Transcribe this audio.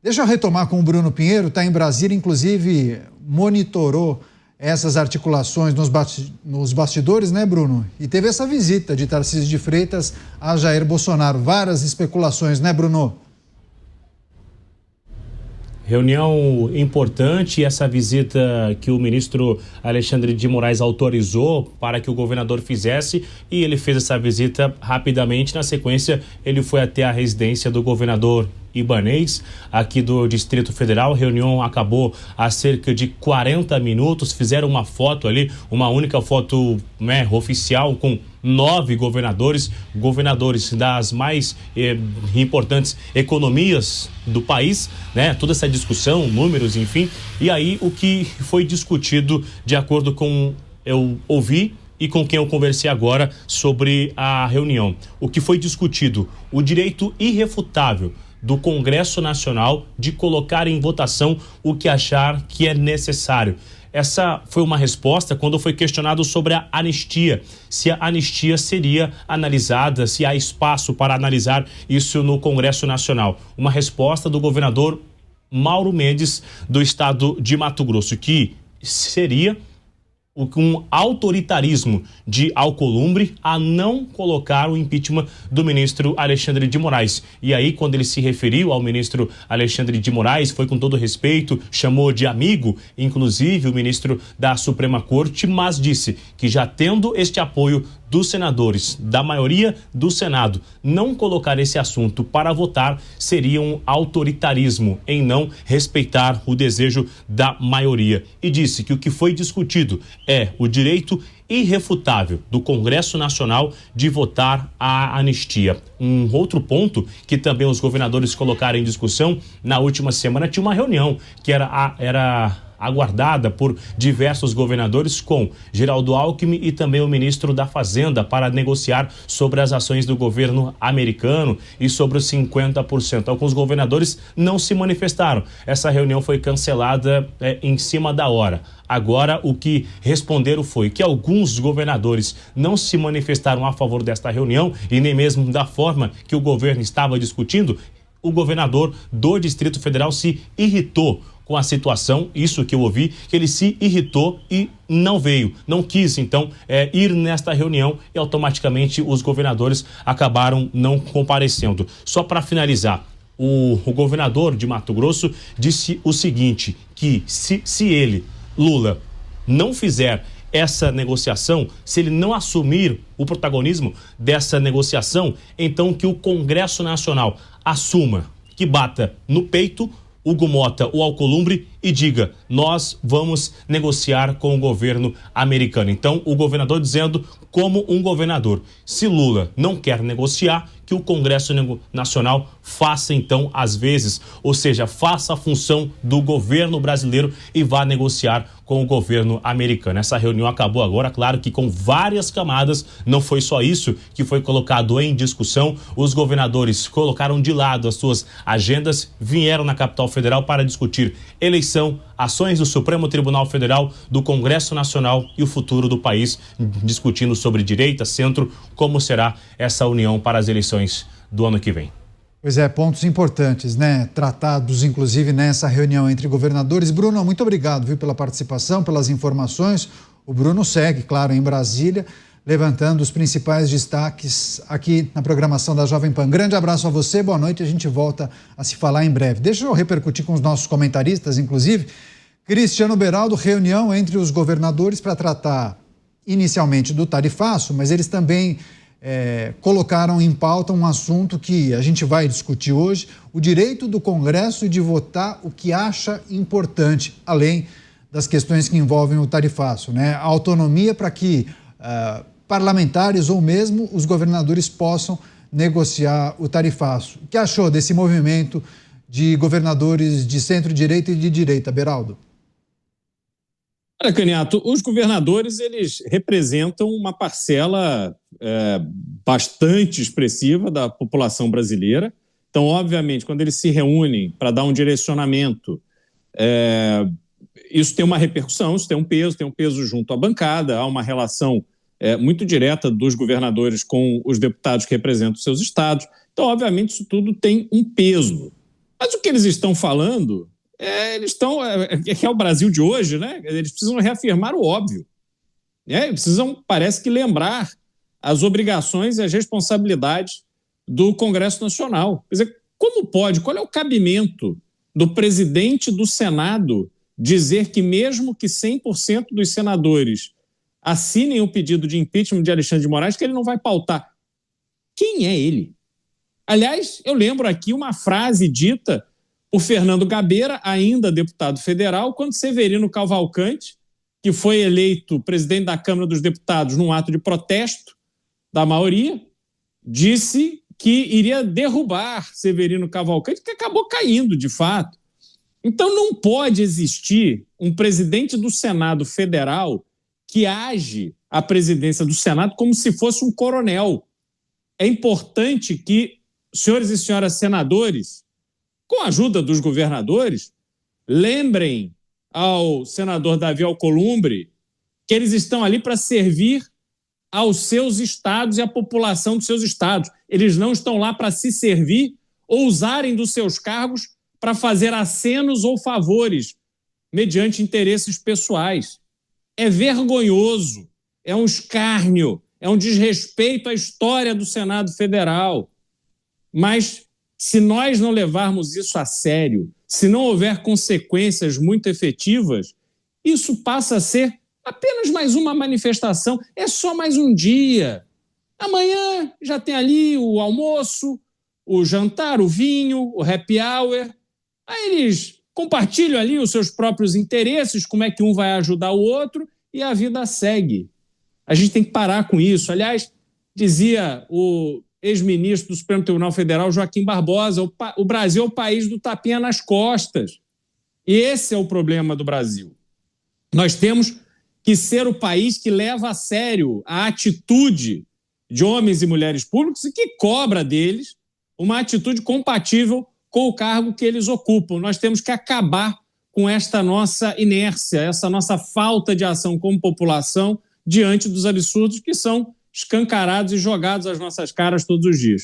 Deixa eu retomar com o Bruno Pinheiro, está em Brasília, inclusive monitorou essas articulações nos bastidores, né, Bruno? E teve essa visita de Tarcísio de Freitas a Jair Bolsonaro. Várias especulações, né, Bruno? Reunião importante, essa visita que o ministro Alexandre de Moraes autorizou para que o governador fizesse, e ele fez essa visita rapidamente. Na sequência, ele foi até a residência do governador Ibanez, aqui do Distrito Federal. A reunião acabou há cerca de 40 minutos, fizeram uma foto ali, uma única foto, né, oficial, com 9 governadores das mais importantes economias do país, né? Toda essa discussão, números, enfim. E aí o que foi discutido, de acordo com eu ouvi e com quem eu conversei agora sobre a reunião, o que foi discutido: o direito irrefutável do Congresso Nacional de colocar em votação o que achar que é necessário. Essa foi uma resposta quando foi questionado sobre a anistia, se a anistia seria analisada, se há espaço para analisar isso no Congresso Nacional. Uma resposta do governador Mauro Mendes, do estado de Mato Grosso, que seria um autoritarismo de Alcolumbre a não colocar o impeachment do ministro Alexandre de Moraes. E aí, quando ele se referiu ao ministro Alexandre de Moraes, foi com todo respeito, chamou de amigo, inclusive o ministro da Suprema Corte, mas disse que, já tendo este apoio dos senadores, da maioria do Senado, não colocar esse assunto para votar seria um autoritarismo em não respeitar o desejo da maioria. E disse que o que foi discutido é o direito irrefutável do Congresso Nacional de votar a anistia. Um outro ponto que também os governadores colocaram em discussão: na última semana tinha uma reunião que era aguardada por diversos governadores com Geraldo Alckmin e também o ministro da Fazenda para negociar sobre as ações do governo americano e sobre os 50%. Alguns governadores não se manifestaram. Essa reunião foi cancelada em cima da hora. Agora, o que responderam foi que alguns governadores não se manifestaram a favor desta reunião e nem mesmo da forma que o governo estava discutindo. O governador do Distrito Federal se irritou com a situação, isso que eu ouvi, que ele se irritou e não veio, não quis então ir nesta reunião, e automaticamente os governadores acabaram não comparecendo. Só para finalizar, o governador de Mato Grosso disse o seguinte, que se ele, Lula, não fizer essa negociação, se ele não assumir o protagonismo dessa negociação, então que o Congresso Nacional assuma, que bata no peito Hugo Mota, o Alcolumbre, e diga: nós vamos negociar com o governo americano. Então, o governador dizendo, como um governador, se Lula não quer negociar, que o Congresso Nacional faça então as vezes, ou seja, faça a função do governo brasileiro e vá negociar com o governo americano. Essa reunião acabou agora, claro que com várias camadas, não foi só isso que foi colocado em discussão. Os governadores colocaram de lado as suas agendas, vieram na capital federal para discutir eleição, ações do Supremo Tribunal Federal, do Congresso Nacional e o futuro do país, discutindo sobre direita, centro, como será essa união para as eleições do ano que vem. Pois é, pontos importantes, né? Tratados, inclusive, nessa reunião entre governadores. Bruno, muito obrigado, viu, pela participação, pelas informações. O Bruno segue, claro, em Brasília, levantando os principais destaques aqui na programação da Jovem Pan. Grande abraço a você, boa noite, a gente volta a se falar em breve. Deixa eu repercutir com os nossos comentaristas, inclusive. Cristiano Beraldo, reunião entre os governadores para tratar inicialmente do tarifaço, mas eles também colocaram em pauta um assunto que a gente vai discutir hoje: o direito do Congresso de votar o que acha importante, além das questões que envolvem o tarifaço, né? A autonomia para que parlamentares ou mesmo os governadores possam negociar o tarifaço. O que achou desse movimento de governadores de centro-direita e de direita, Beraldo? Olha, Caniato, os governadores, eles representam uma parcela bastante expressiva da população brasileira. Então, obviamente, quando eles se reúnem para dar um direcionamento, isso tem uma repercussão, isso tem um peso junto à bancada, há uma relação muito direta dos governadores com os deputados que representam seus estados. Então, obviamente, isso tudo tem um peso. Mas o que eles estão falando que é o Brasil de hoje, né? Eles precisam reafirmar o óbvio. Precisam, parece que, lembrar as obrigações e as responsabilidades do Congresso Nacional. Quer dizer, como pode, qual é o cabimento do presidente do Senado dizer que mesmo que 100% dos senadores assinem o pedido de impeachment de Alexandre de Moraes, que ele não vai pautar? Quem é ele? Aliás, eu lembro aqui uma frase dita por Fernando Gabeira, ainda deputado federal, quando Severino Cavalcante, que foi eleito presidente da Câmara dos Deputados num ato de protesto da maioria, disse que iria derrubar Severino Cavalcante, que acabou caindo, de fato. Então não pode existir um presidente do Senado Federal que age à presidência do Senado como se fosse um coronel. É importante que senhores e senhoras senadores, com a ajuda dos governadores, lembrem ao senador Davi Alcolumbre que eles estão ali para servir aos seus estados e à população dos seus estados. Eles não estão lá para se servir ou usarem dos seus cargos para fazer acenos ou favores mediante interesses pessoais. É vergonhoso, é um escárnio, é um desrespeito à história do Senado Federal. Mas se nós não levarmos isso a sério, se não houver consequências muito efetivas, isso passa a ser apenas mais uma manifestação, é só mais um dia. Amanhã já tem ali o almoço, o jantar, o vinho, o happy hour. Aí eles compartilham ali os seus próprios interesses, como é que um vai ajudar o outro, e a vida segue. A gente tem que parar com isso. Aliás, dizia o ex-ministro do Supremo Tribunal Federal, Joaquim Barbosa, o Brasil é o país do tapinha nas costas. E esse é o problema do Brasil. Nós temos que ser o país que leva a sério a atitude de homens e mulheres públicos e que cobra deles uma atitude compatível com o cargo que eles ocupam. Nós temos que acabar com esta nossa inércia, essa nossa falta de ação como população diante dos absurdos que são escancarados e jogados às nossas caras todos os dias.